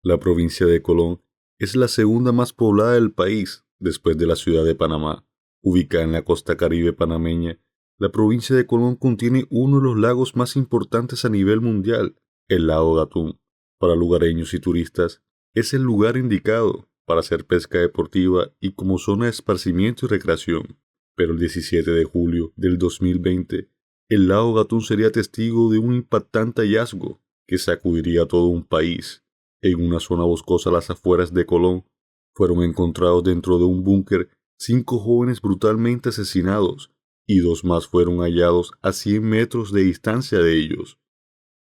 La provincia de Colón es la segunda más poblada del país después de la ciudad de Panamá. Ubicada en la costa caribe panameña, la provincia de Colón contiene uno de los lagos más importantes a nivel mundial, el lago Gatún. Para lugareños y turistas, es el lugar indicado para hacer pesca deportiva y como zona de esparcimiento y recreación. Pero el 17 de julio del 2020, el lago Gatún sería testigo de un impactante hallazgo que sacudiría a todo un país. En una zona boscosa a las afueras de Colón, fueron encontrados dentro de un búnker 5 jóvenes brutalmente asesinados y 2 más fueron hallados a 100 metros de distancia de ellos.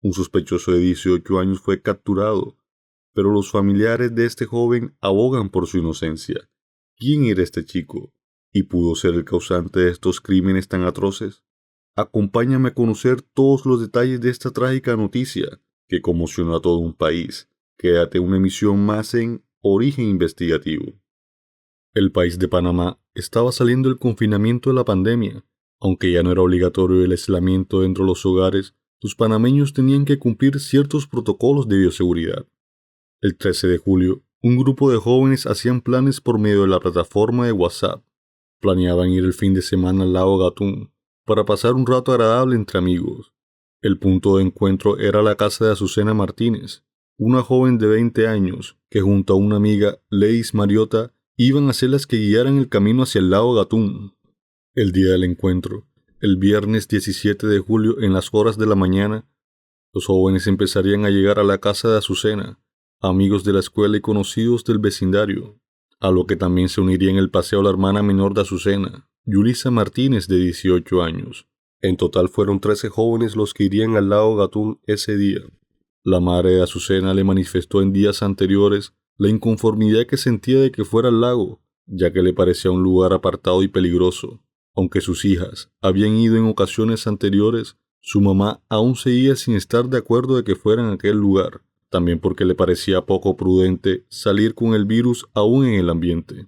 Un sospechoso de 18 años fue capturado, pero los familiares de este joven abogan por su inocencia. ¿Quién era este chico? ¿Y pudo ser el causante de estos crímenes tan atroces? Acompáñame a conocer todos los detalles de esta trágica noticia que conmocionó a todo un país. Quédate una emisión más en Origen Investigativo. El país de Panamá estaba saliendo del confinamiento de la pandemia. Aunque ya no era obligatorio el aislamiento dentro de los hogares, los panameños tenían que cumplir ciertos protocolos de bioseguridad. El 13 de julio, un grupo de jóvenes hacían planes por medio de la plataforma de WhatsApp. Planeaban ir el fin de semana al lago Gatún para pasar un rato agradable entre amigos. El punto de encuentro era la casa de Azucena Martínez, una joven de 20 años que junto a una amiga, Leis Mariota, iban a ser las que guiaran el camino hacia el lago Gatún. El día del encuentro, el viernes 17 de julio en las horas de la mañana, los jóvenes empezarían a llegar a la casa de Azucena, amigos de la escuela y conocidos del vecindario, a lo que también se uniría en el paseo la hermana menor de Azucena, Yulisa Martínez, de 18 años. En total fueron 13 jóvenes los que irían al lago Gatún ese día. La madre de Azucena le manifestó en días anteriores la inconformidad que sentía de que fuera al lago, ya que le parecía un lugar apartado y peligroso. Aunque sus hijas habían ido en ocasiones anteriores, su mamá aún seguía sin estar de acuerdo de que fueran a aquel lugar, también porque le parecía poco prudente salir con el virus aún en el ambiente.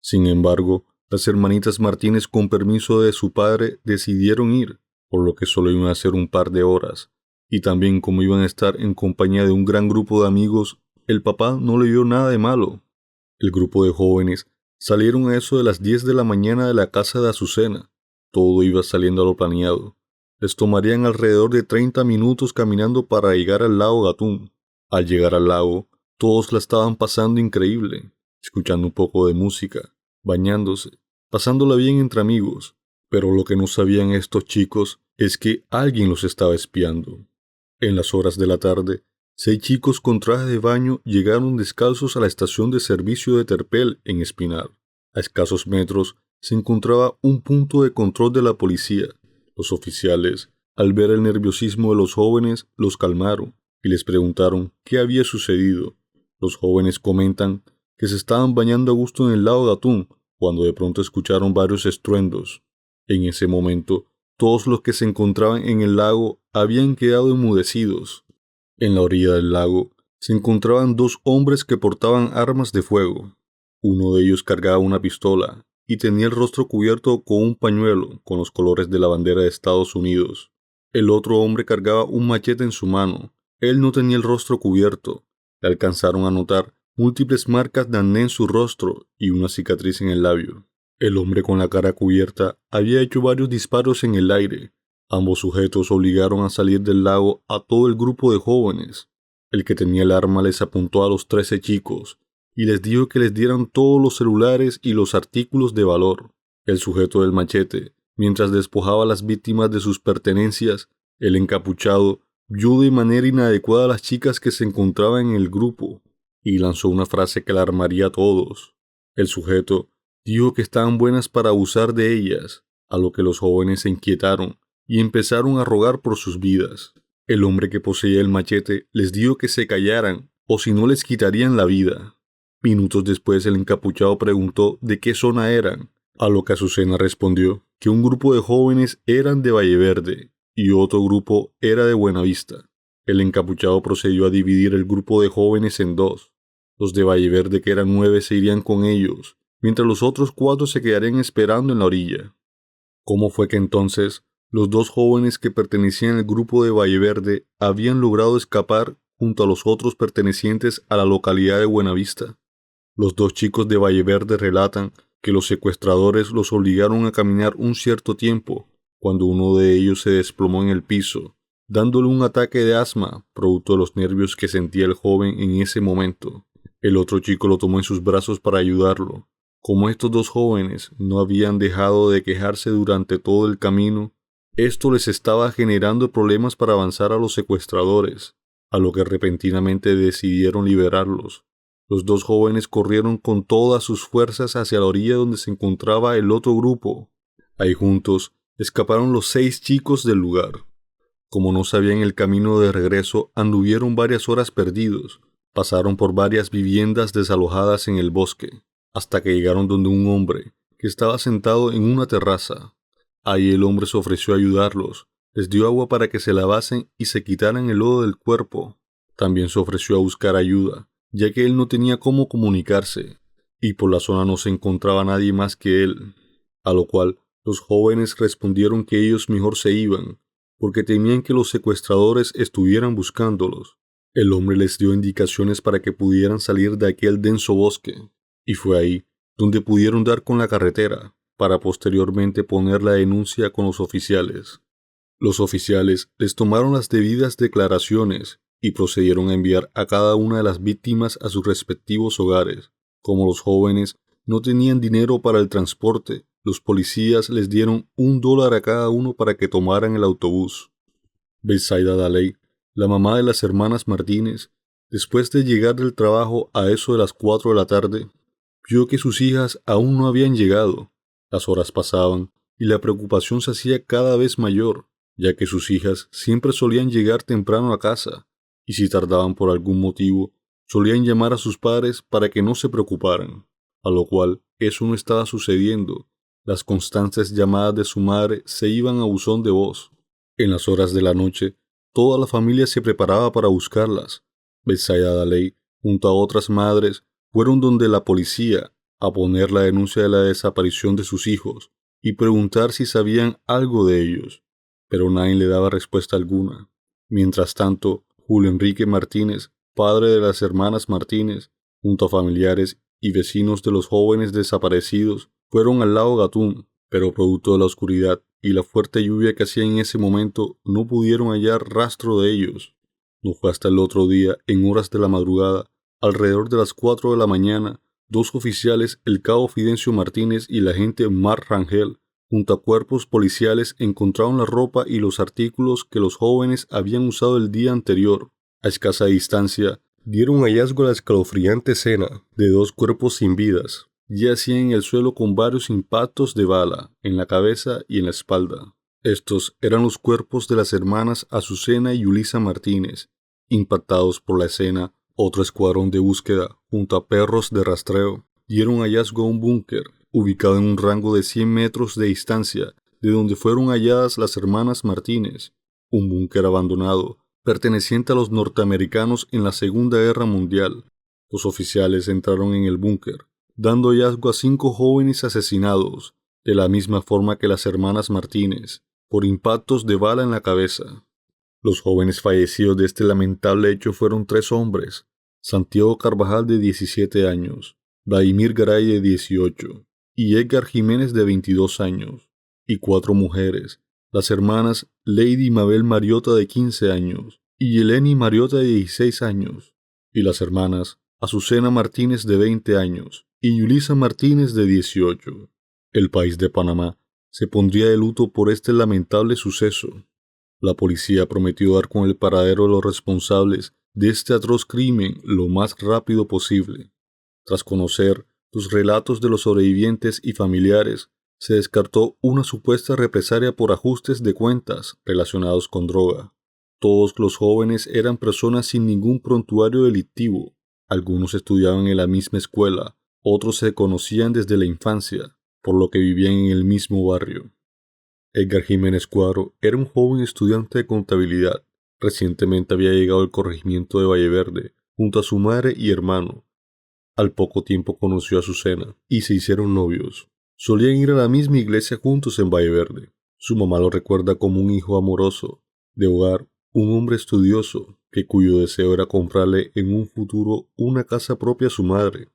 Sin embargo, las hermanitas Martínez, con permiso de su padre, decidieron ir, por lo que solo iban a ser un par de horas, y también como iban a estar en compañía de un gran grupo de amigos, el papá no le vio nada de malo. El grupo de jóvenes salieron a eso de las 10 de la mañana de la casa de Azucena. Todo iba saliendo a lo planeado. Les tomarían alrededor de 30 minutos caminando para llegar al lago Gatún. Al llegar al lago, todos la estaban pasando increíble, escuchando un poco de música, bañándose, pasándola bien entre amigos. Pero lo que no sabían estos chicos es que alguien los estaba espiando. En las horas de la tarde, 6 chicos con traje de baño llegaron descalzos a la estación de servicio de Terpel en Espinar. A escasos metros se encontraba un punto de control de la policía. Los oficiales, al ver el nerviosismo de los jóvenes, los calmaron y les preguntaron qué había sucedido. Los jóvenes comentan que se estaban bañando a gusto en el lago Gatún cuando de pronto escucharon varios estruendos. En ese momento, todos los que se encontraban en el lago habían quedado enmudecidos. En la orilla del lago se encontraban 2 hombres que portaban armas de fuego. Uno de ellos cargaba una pistola y tenía el rostro cubierto con un pañuelo con los colores de la bandera de Estados Unidos. El otro hombre cargaba un machete en su mano. Él no tenía el rostro cubierto. Le alcanzaron a notar múltiples marcas de acné en su rostro y una cicatriz en el labio. El hombre con la cara cubierta había hecho varios disparos en el aire. Ambos sujetos obligaron a salir del lago a todo el grupo de jóvenes. El que tenía el arma les apuntó a los 13 chicos y les dijo que les dieran todos los celulares y los artículos de valor. El sujeto del machete, mientras despojaba a las víctimas de sus pertenencias, el encapuchado vio de manera inadecuada a las chicas que se encontraban en el grupo y lanzó una frase que alarmaría a todos. El sujeto dijo que estaban buenas para abusar de ellas, a lo que los jóvenes se inquietaron y empezaron a rogar por sus vidas. El hombre que poseía el machete les dijo que se callaran o si no les quitarían la vida. Minutos después el encapuchado preguntó de qué zona eran, a lo que Azucena respondió que un grupo de jóvenes eran de Valleverde y otro grupo era de Buenavista. El encapuchado procedió a dividir el grupo de jóvenes en 2. Los de Valleverde, que eran 9, se irían con ellos, mientras los otros 4 se quedarían esperando en la orilla. ¿Cómo fue que entonces los 2 jóvenes que pertenecían al grupo de Valleverde habían logrado escapar junto a los otros pertenecientes a la localidad de Buenavista. Los dos chicos de Valleverde relatan que los secuestradores los obligaron a caminar un cierto tiempo, cuando uno de ellos se desplomó en el piso, dándole un ataque de asma, producto de los nervios que sentía el joven en ese momento. El otro chico lo tomó en sus brazos para ayudarlo. Como estos dos jóvenes no habían dejado de quejarse durante todo el camino, esto les estaba generando problemas para avanzar a los secuestradores, a lo que repentinamente decidieron liberarlos. Los dos jóvenes corrieron con todas sus fuerzas hacia la orilla donde se encontraba el otro grupo. Ahí juntos escaparon los 6 chicos del lugar. Como no sabían el camino de regreso, anduvieron varias horas perdidos. Pasaron por varias viviendas desalojadas en el bosque, hasta que llegaron donde un hombre, que estaba sentado en una terraza. Ahí el hombre se ofreció a ayudarlos, les dio agua para que se lavasen y se quitaran el lodo del cuerpo. También se ofreció a buscar ayuda, ya que él no tenía cómo comunicarse, y por la zona no se encontraba nadie más que él. A lo cual los jóvenes respondieron que ellos mejor se iban, porque temían que los secuestradores estuvieran buscándolos. El hombre les dio indicaciones para que pudieran salir de aquel denso bosque, y fue ahí donde pudieron dar con la carretera, para posteriormente poner la denuncia con los oficiales. Los oficiales les tomaron las debidas declaraciones y procedieron a enviar a cada una de las víctimas a sus respectivos hogares. Como los jóvenes no tenían dinero para el transporte, los policías les dieron $1 a cada uno para que tomaran el autobús. Betsaida Daley, la mamá de las hermanas Martínez, después de llegar del trabajo a eso de las 4 de la tarde, vio que sus hijas aún no habían llegado. Las horas pasaban y la preocupación se hacía cada vez mayor, ya que sus hijas siempre solían llegar temprano a casa, y si tardaban por algún motivo, solían llamar a sus padres para que no se preocuparan, a lo cual eso no estaba sucediendo. Las constantes llamadas de su madre se iban a buzón de voz. En las horas de la noche, toda la familia se preparaba para buscarlas. Betsaida Daley, junto a otras madres, fueron donde la policía a poner la denuncia de la desaparición de sus hijos y preguntar si sabían algo de ellos, pero nadie le daba respuesta alguna. Mientras tanto, Julio Enrique Martínez, padre de las hermanas Martínez, junto a familiares y vecinos de los jóvenes desaparecidos, fueron al lago Gatún, pero producto de la oscuridad y la fuerte lluvia que hacía en ese momento, no pudieron hallar rastro de ellos. No fue hasta el otro día, en horas de la madrugada, alrededor de las 4 de la mañana, 2 oficiales, el cabo Fidencio Martínez y el agente Marc Rangel, junto a cuerpos policiales, encontraron la ropa y los artículos que los jóvenes habían usado el día anterior. A escasa distancia, dieron hallazgo a la escalofriante escena de 2 cuerpos sin vidas. Yacían en el suelo con varios impactos de bala en la cabeza y en la espalda. Estos eran los cuerpos de las hermanas Azucena y Yulisa Martínez. Impactados por la escena, otro escuadrón de búsqueda, junto a perros de rastreo, dieron hallazgo a un búnker, ubicado en un rango de 100 metros de distancia de donde fueron halladas las hermanas Martínez, un búnker abandonado, perteneciente a los norteamericanos en la Segunda Guerra Mundial. Los oficiales entraron en el búnker, dando hallazgo a 5 jóvenes asesinados, de la misma forma que las hermanas Martínez, por impactos de bala en la cabeza. Los jóvenes fallecidos de este lamentable hecho fueron 3 hombres: Santiago Carvajal, de 17 años, Vladimir Garay, de 18, y Edgar Jiménez, de 22 años, y 4 mujeres, las hermanas Lady Mabel Mariota, de 15 años, y Yeleni Mariota, de 16 años, y las hermanas Azucena Martínez, de 20 años, y Yulisa Martínez, de 18. El país de Panamá se pondría de luto por este lamentable suceso. La policía prometió dar con el paradero de los responsables de este atroz crimen lo más rápido posible. Tras conocer los relatos de los sobrevivientes y familiares, se descartó una supuesta represalia por ajustes de cuentas relacionados con droga. Todos los jóvenes eran personas sin ningún prontuario delictivo. Algunos estudiaban en la misma escuela, otros se conocían desde la infancia, por lo que vivían en el mismo barrio. Edgar Jiménez Cuadro era un joven estudiante de contabilidad. Recientemente había llegado al corregimiento de Valleverde, junto a su madre y hermano. Al poco tiempo conoció a Azucena y se hicieron novios. Solían ir a la misma iglesia juntos en Valleverde. Su mamá lo recuerda como un hijo amoroso, de hogar, un hombre estudioso cuyo deseo era comprarle en un futuro una casa propia a su madre.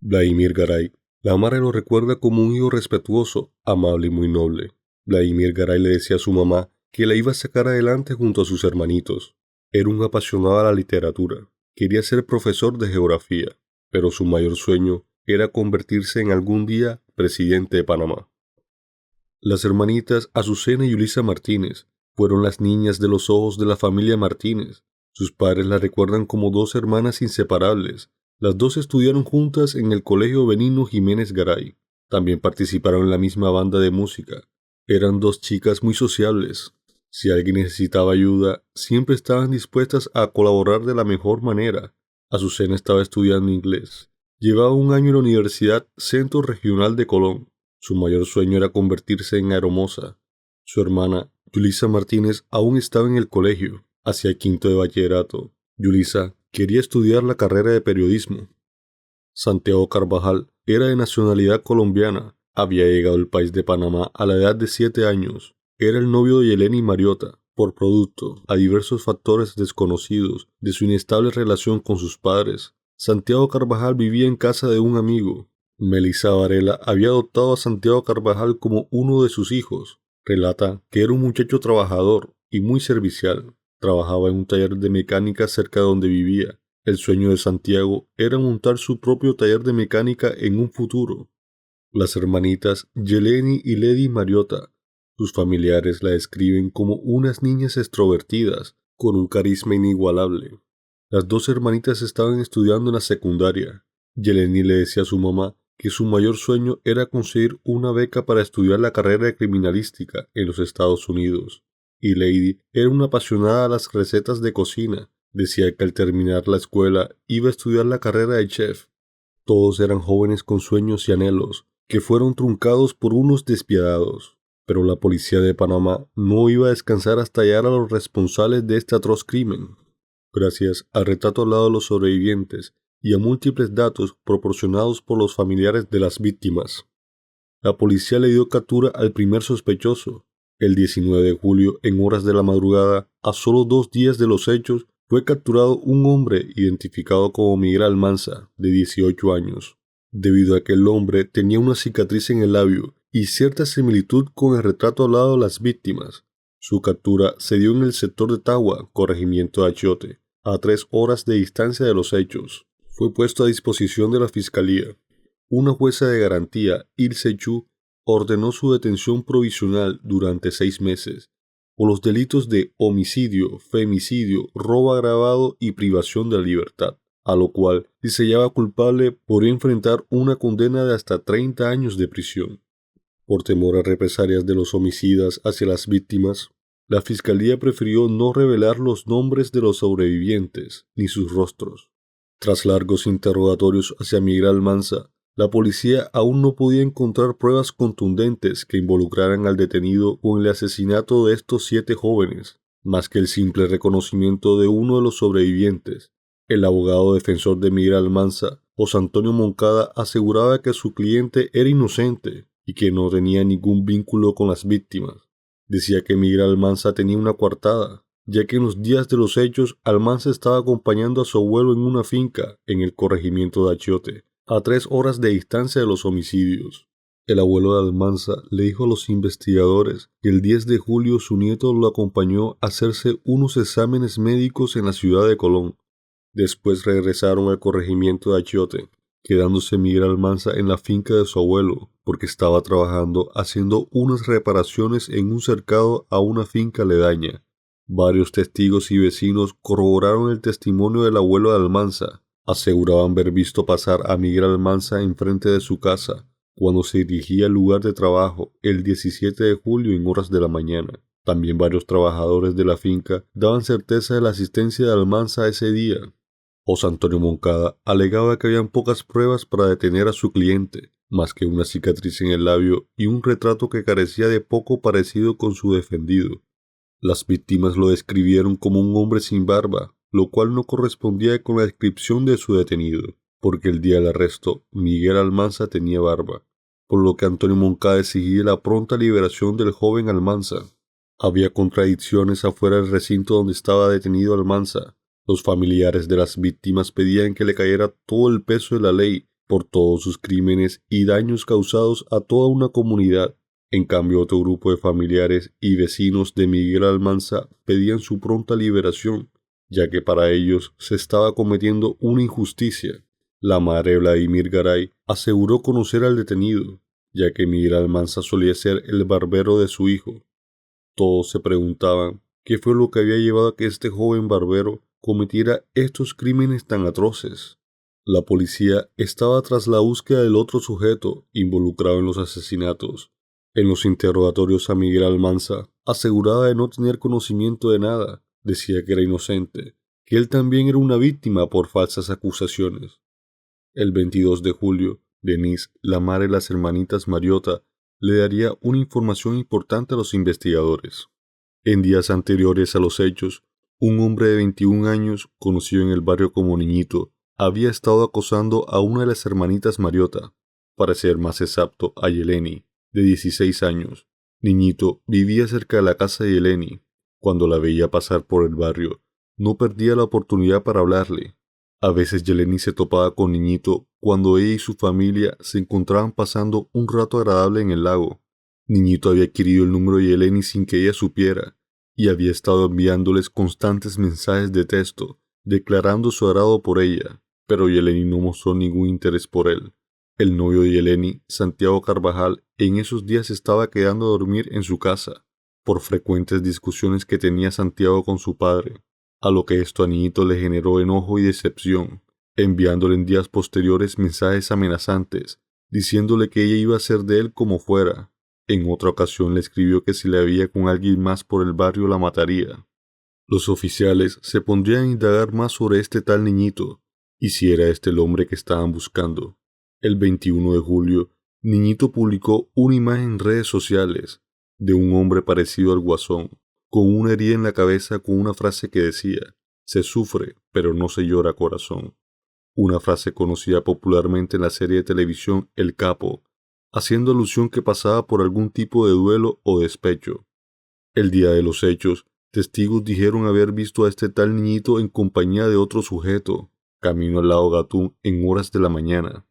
Vladimir Garay. La madre lo recuerda como un hijo respetuoso, amable y muy noble. Vladimir Garay le decía a su mamá que la iba a sacar adelante junto a sus hermanitos. Era un apasionado a la literatura. Quería ser profesor de geografía, pero su mayor sueño era convertirse en algún día presidente de Panamá. Las hermanitas Azucena y Yulisa Martínez fueron las niñas de los ojos de la familia Martínez. Sus padres la recuerdan como dos hermanas inseparables. Las dos estudiaron juntas en el Colegio Benigno Jiménez Garay. También participaron en la misma banda de música. Eran dos chicas muy sociables. Si alguien necesitaba ayuda, siempre estaban dispuestas a colaborar de la mejor manera. Azucena estaba estudiando inglés. Llevaba un año en la Universidad Centro Regional de Colón. Su mayor sueño era convertirse en aeromoza. Su hermana, Yulisa Martínez, aún estaba en el colegio, hacia quinto de bachillerato. Yulisa quería estudiar la carrera de periodismo. Santiago Carvajal era de nacionalidad colombiana. Había llegado al país de Panamá a la edad de 7 años. Era el novio de Yeleni Mariota, por producto, a diversos factores desconocidos de su inestable relación con sus padres. Santiago Carvajal vivía en casa de un amigo. Melissa Varela había adoptado a Santiago Carvajal como uno de sus hijos. Relata que era un muchacho trabajador y muy servicial. Trabajaba en un taller de mecánica cerca de donde vivía. El sueño de Santiago era montar su propio taller de mecánica en un futuro. Las hermanitas Yeleni y Lady Mariota, sus familiares la describen como unas niñas extrovertidas, con un carisma inigualable. Las dos hermanitas estaban estudiando en la secundaria. Yeleni le decía a su mamá que su mayor sueño era conseguir una beca para estudiar la carrera de criminalística en los Estados Unidos. Y Lady era una apasionada a las recetas de cocina. Decía que al terminar la escuela iba a estudiar la carrera de chef. Todos eran jóvenes con sueños y anhelos, que fueron truncados por unos despiadados. Pero la policía de Panamá no iba a descansar hasta hallar a los responsables de este atroz crimen. Gracias al retrato hablado de los sobrevivientes y a múltiples datos proporcionados por los familiares de las víctimas, la policía le dio captura al primer sospechoso. El 19 de julio, en horas de la madrugada, a solo 2 días de los hechos, fue capturado un hombre identificado como Miguel Almanza, de 18 años, debido a que el hombre tenía una cicatriz en el labio y cierta similitud con el retrato hablado de las víctimas. Su captura se dio en el sector de Tagua, corregimiento de Achiote, a 3 horas de distancia de los hechos. Fue puesto a disposición de la fiscalía. Una jueza de garantía, Ilse Chu, ordenó su detención provisional durante 6 meses por los delitos de homicidio, femicidio, robo agravado y privación de la libertad, a lo cual, si se hallaba culpable, podría enfrentar una condena de hasta 30 años de prisión. Por temor a represalias de los homicidas hacia las víctimas, la fiscalía prefirió no revelar los nombres de los sobrevivientes ni sus rostros. Tras largos interrogatorios hacia Miguel Almanza, la policía aún no podía encontrar pruebas contundentes que involucraran al detenido con el asesinato de estos 7 jóvenes, más que el simple reconocimiento de uno de los sobrevivientes. El abogado defensor de Miguel Almanza, José Antonio Moncada, aseguraba que su cliente era inocente y que no tenía ningún vínculo con las víctimas. Decía que Miguel Almanza tenía una coartada, ya que en los días de los hechos Almanza estaba acompañando a su abuelo en una finca en el corregimiento de Achiote, a 3 horas de distancia de los homicidios. El abuelo de Almanza le dijo a los investigadores que el 10 de julio su nieto lo acompañó a hacerse unos exámenes médicos en la ciudad de Colón. Después regresaron al corregimiento de Achiote, quedándose Miguel Almanza en la finca de su abuelo, porque estaba trabajando haciendo unas reparaciones en un cercado a una finca aledaña. Varios testigos y vecinos corroboraron el testimonio del abuelo de Almanza. Aseguraban haber visto pasar a Miguel Almanza enfrente de su casa cuando se dirigía al lugar de trabajo el 17 de julio en horas de la mañana. También varios trabajadores de la finca daban certeza de la asistencia de Almanza ese día. José Antonio Moncada alegaba que habían pocas pruebas para detener a su cliente, más que una cicatriz en el labio y un retrato que carecía de poco parecido con su defendido. Las víctimas lo describieron como un hombre sin barba, lo cual no correspondía con la descripción de su detenido, porque el día del arresto Miguel Almanza tenía barba, por lo que Antonio Moncada exigía la pronta liberación del joven Almanza. Había contradicciones afuera del recinto donde estaba detenido Almanza. Los familiares de las víctimas pedían que le cayera todo el peso de la ley por todos sus crímenes y daños causados a toda una comunidad. En cambio, otro grupo de familiares y vecinos de Miguel Almanza pedían su pronta liberación, ya que para ellos se estaba cometiendo una injusticia. La madre de Vladimir Garay aseguró conocer al detenido, ya que Miguel Almanza solía ser el barbero de su hijo. Todos se preguntaban qué fue lo que había llevado a que este joven barbero cometiera estos crímenes tan atroces. La policía estaba tras la búsqueda del otro sujeto involucrado en los asesinatos. En los interrogatorios a Miguel Almanza aseguraba de no tener conocimiento de nada, decía que era inocente, que él también era una víctima por falsas acusaciones. El 22 de julio, Denise, la madre de las hermanitas Mariota, le daría una información importante a los investigadores. En días anteriores a los hechos, un hombre de 21 años, conocido en el barrio como Niñito, había estado acosando a una de las hermanitas Mariota, para ser más exacto, a Yeleni, de 16 años. Niñito vivía cerca de la casa de Yeleni. Cuando la veía pasar por el barrio, no perdía la oportunidad para hablarle. A veces Yeleni se topaba con Niñito cuando ella y su familia se encontraban pasando un rato agradable en el lago. Niñito había adquirido el número de Yeleni sin que ella supiera, y había estado enviándoles constantes mensajes de texto, declarando su agrado por ella, pero Yeleni no mostró ningún interés por él. El novio de Yeleni, Santiago Carvajal, en esos días estaba quedando a dormir en su casa, por frecuentes discusiones que tenía Santiago con su padre, a lo que esto a Niñito le generó enojo y decepción, enviándole en días posteriores mensajes amenazantes, diciéndole que ella iba a ser de él como fuera. En otra ocasión le escribió que si la veía con alguien más por el barrio la mataría. Los oficiales se pondrían a indagar más sobre este tal Niñito, y si era este el hombre que estaban buscando. El 21 de julio, Niñito publicó una imagen en redes sociales de un hombre parecido al Guasón, con una herida en la cabeza con una frase que decía: "Se sufre, pero no se llora corazón". Una frase conocida popularmente en la serie de televisión El Capo, haciendo alusión que pasaba por algún tipo de duelo o despecho. El día de los hechos, testigos dijeron haber visto a este tal Niñito en compañía de otro sujeto, camino al lago Gatún en horas de la mañana.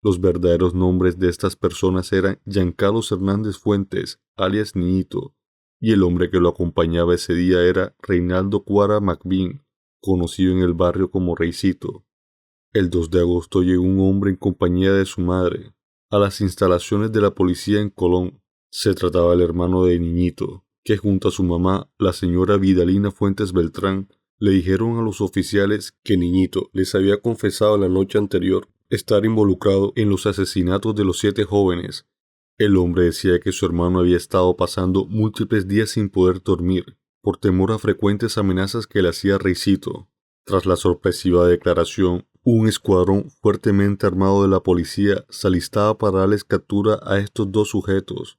Los verdaderos nombres de estas personas eran Giancarlos Hernández Fuentes, alias Niñito, y el hombre que lo acompañaba ese día era Reinaldo Cuara Macbín, conocido en el barrio como Reycito. El 2 de agosto llegó un hombre en compañía de su madre a las instalaciones de la policía en Colón. Se trataba del hermano de Niñito, que junto a su mamá, la señora Vidalina Fuentes Beltrán, le dijeron a los oficiales que Niñito les había confesado la noche anterior estar involucrado en los asesinatos de los 7 jóvenes. El hombre decía que su hermano había estado pasando múltiples días sin poder dormir, por temor a frecuentes amenazas que le hacía Reycito. Tras la sorpresiva declaración, un escuadrón fuertemente armado de la policía se alistaba para darles captura a estos 2 sujetos.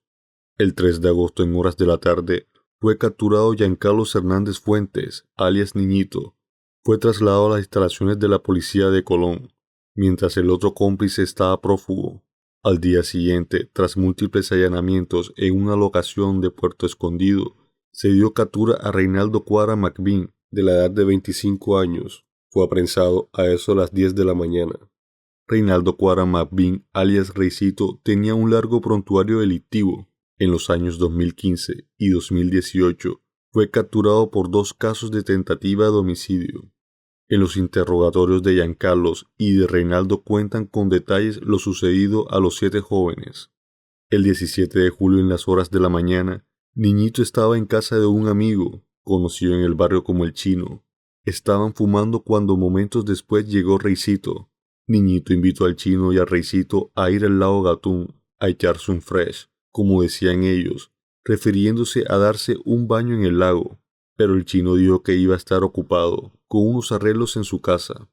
El 3 de agosto en horas de la tarde fue capturado Giancarlos Hernández Fuentes, alias Niñito. Fue trasladado a las instalaciones de la policía de Colón, mientras el otro cómplice estaba prófugo. Al día siguiente, tras múltiples allanamientos en una locación de Puerto Escondido, se dio captura a Reinaldo Cuara Macbín, de la edad de 25 años. Fue apresado a eso de las 10 de la mañana. Reinaldo Cuara Macbín, alias Reycito, tenía un largo prontuario delictivo. En los años 2015 y 2018 fue capturado por 2 casos de tentativa de homicidio. En los interrogatorios de Giancarlos y de Reinaldo cuentan con detalles lo sucedido a los 7 jóvenes. El 17 de julio en las horas de la mañana, Niñito estaba en casa de un amigo, conocido en el barrio como el Chino. Estaban fumando cuando momentos después llegó Reycito. Niñito invitó al Chino y a Reycito a ir al lago Gatún a echarse un fresh, como decían ellos, refiriéndose a darse un baño en el lago, pero el Chino dijo que iba a estar ocupado con unos arreglos en su casa.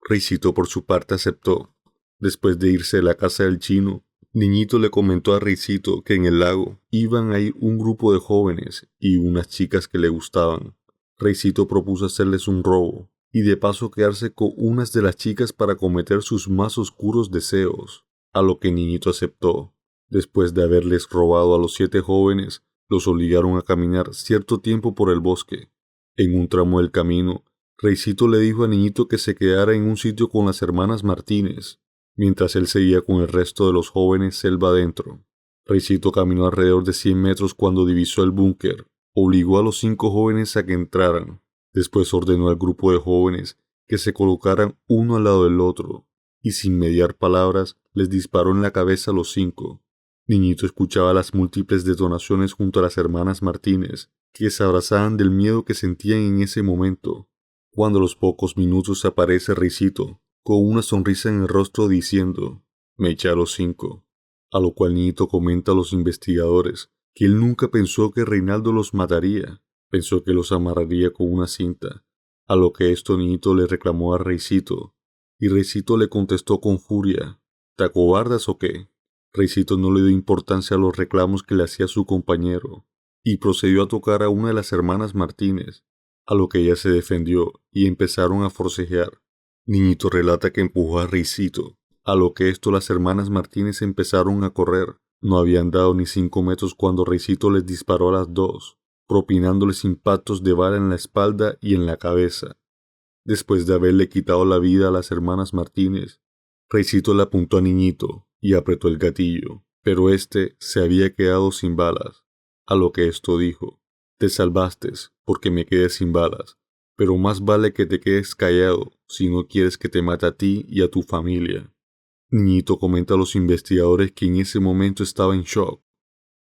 Reycito por su parte aceptó. Después de irse de la casa del Chino, Niñito le comentó a Reycito que en el lago iban a ir un grupo de jóvenes y unas chicas que le gustaban. Reycito propuso hacerles un robo y de paso quedarse con unas de las chicas para cometer sus más oscuros deseos, a lo que Niñito aceptó. Después de haberles robado a los 7 jóvenes, los obligaron a caminar cierto tiempo por el bosque. En un tramo del camino, Reycito le dijo a Niñito que se quedara en un sitio con las hermanas Martínez, mientras él seguía con el resto de los jóvenes selva adentro. Reycito caminó alrededor de 100 metros cuando divisó el búnker. Obligó a los 5 jóvenes a que entraran. Después ordenó al grupo de jóvenes que se colocaran uno al lado del otro, y sin mediar palabras les disparó en la cabeza a los 5. Niñito escuchaba las múltiples detonaciones junto a las hermanas Martínez, que se abrazaban del miedo que sentían en ese momento. Cuando a los pocos minutos aparece Reycito, con una sonrisa en el rostro diciendo, «Me eché a los 5», a lo cual Niñito comenta a los investigadores que él nunca pensó que Reinaldo los mataría, pensó que los amarraría con una cinta, a lo que esto Niñito le reclamó a Reycito, y Reycito le contestó con furia, «¿Te acobardas o qué?». Reycito no le dio importancia a los reclamos que le hacía su compañero, y procedió a tocar a una de las hermanas Martínez, a lo que ella se defendió y empezaron a forcejear. Niñito relata que empujó a Reycito, a lo que esto las hermanas Martínez empezaron a correr. No habían dado ni 5 metros cuando Reycito les disparó a las 2, propinándoles impactos de bala en la espalda y en la cabeza. Después de haberle quitado la vida a las hermanas Martínez, Reycito le apuntó a Niñito y apretó el gatillo, pero éste se había quedado sin balas, a lo que esto dijo, «Te salvaste porque me quedé sin balas, pero más vale que te quedes callado si no quieres que te mate a ti y a tu familia». Niñito comenta a los investigadores que en ese momento estaba en shock.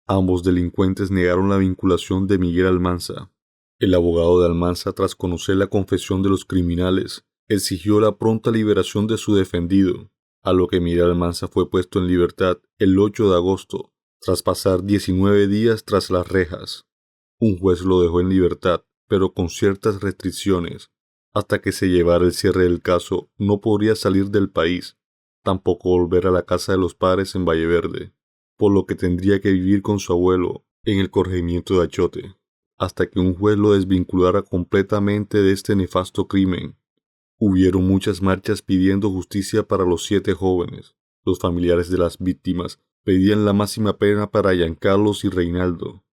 Ambos delincuentes negaron la vinculación de Miguel Almanza. El abogado de Almanza, tras conocer la confesión de los criminales, exigió la pronta liberación de su defendido, a lo que Miguel Almanza fue puesto en libertad el 8 de agosto, tras pasar 19 días tras las rejas. Un juez lo dejó en libertad, pero con ciertas restricciones. Hasta que se llevara el cierre del caso, no podría salir del país, tampoco volver a la casa de los padres en Valleverde, por lo que tendría que vivir con su abuelo en el corregimiento de Achote, hasta que un juez lo desvinculara completamente de este nefasto crimen. Hubieron muchas marchas pidiendo justicia para los 7 jóvenes. Los familiares de las víctimas pedían la máxima pena para Giancarlos y Reinaldo.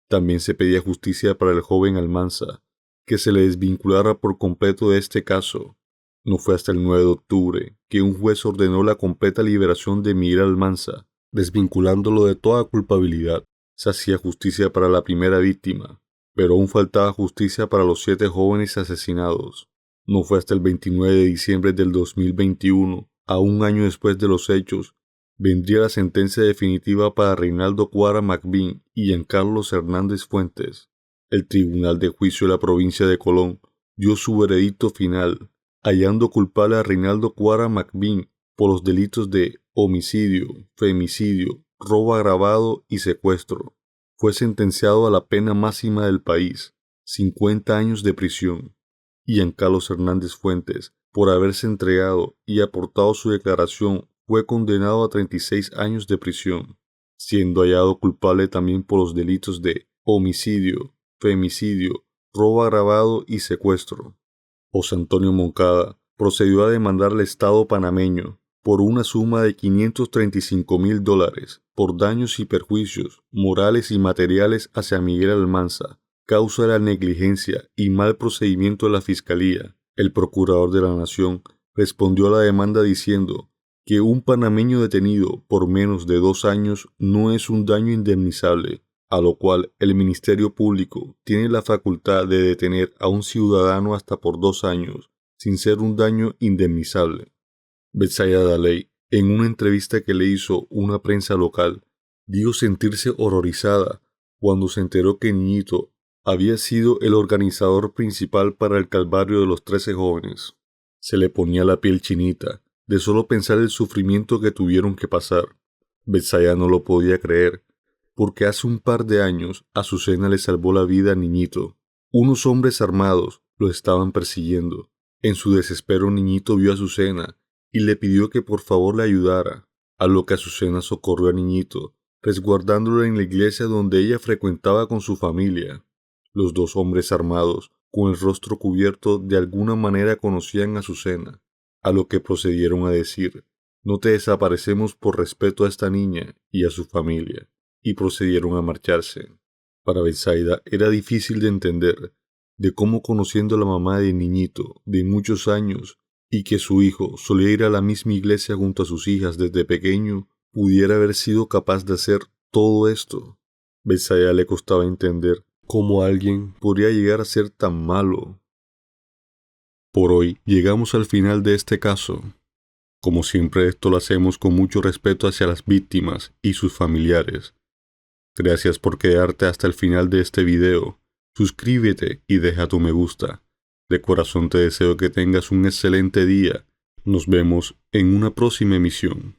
También se pedía justicia para el joven Almanza, que se le desvinculara por completo de este caso. No fue hasta el 9 de octubre que un juez ordenó la completa liberación de Miguel Almanza, desvinculándolo de toda culpabilidad. Se hacía justicia para la primera víctima, pero aún faltaba justicia para los 7 jóvenes asesinados. No fue hasta el 29 de diciembre del 2021, a un año después de los hechos, vendría la sentencia definitiva para Reinaldo Cuara Macbín y Giancarlos Hernández Fuentes. El Tribunal de Juicio de la provincia de Colón dio su veredicto final, hallando culpable a Reinaldo Cuara Macbín por los delitos de homicidio, femicidio, robo agravado y secuestro. Fue sentenciado a la pena máxima del país, 50 años de prisión. Y Giancarlos Hernández Fuentes, por haberse entregado y aportado su declaración, fue condenado a 36 años de prisión, siendo hallado culpable también por los delitos de homicidio, femicidio, robo agravado y secuestro. José Antonio Moncada procedió a demandar al Estado panameño por una suma de $535,000 por daños y perjuicios morales y materiales hacia Miguel Almanza, causa de la negligencia y mal procedimiento de la Fiscalía. El procurador de la Nación respondió a la demanda diciendo que un panameño detenido por menos de 2 años no es un daño indemnizable, a lo cual el Ministerio Público tiene la facultad de detener a un ciudadano hasta por 2 años, sin ser un daño indemnizable. Betsaida Daley, en una entrevista que le hizo una prensa local, dijo sentirse horrorizada cuando se enteró que Niñito había sido el organizador principal para el calvario de los 13 jóvenes. Se le ponía la piel chinita de solo pensar el sufrimiento que tuvieron que pasar. Betsaida no lo podía creer, porque hace un par de años Azucena le salvó la vida a Niñito. Unos hombres armados lo estaban persiguiendo. En su desespero Niñito vio a Azucena y le pidió que por favor le ayudara, a lo que Azucena socorrió a Niñito, resguardándolo en la iglesia donde ella frecuentaba con su familia. Los 2 hombres armados, con el rostro cubierto, de alguna manera conocían a Azucena, a lo que procedieron a decir: «No te desaparecemos por respeto a esta niña y a su familia», y procedieron a marcharse. Para Betsaida era difícil de entender, de cómo conociendo a la mamá de niñito de muchos años y que su hijo solía ir a la misma iglesia junto a sus hijas desde pequeño, pudiera haber sido capaz de hacer todo esto. Betsaida le costaba entender cómo alguien podría llegar a ser tan malo. Por hoy llegamos al final de este caso. Como siempre, esto lo hacemos con mucho respeto hacia las víctimas y sus familiares. Gracias por quedarte hasta el final de este video. Suscríbete y deja tu me gusta. De corazón te deseo que tengas un excelente día. Nos vemos en una próxima emisión.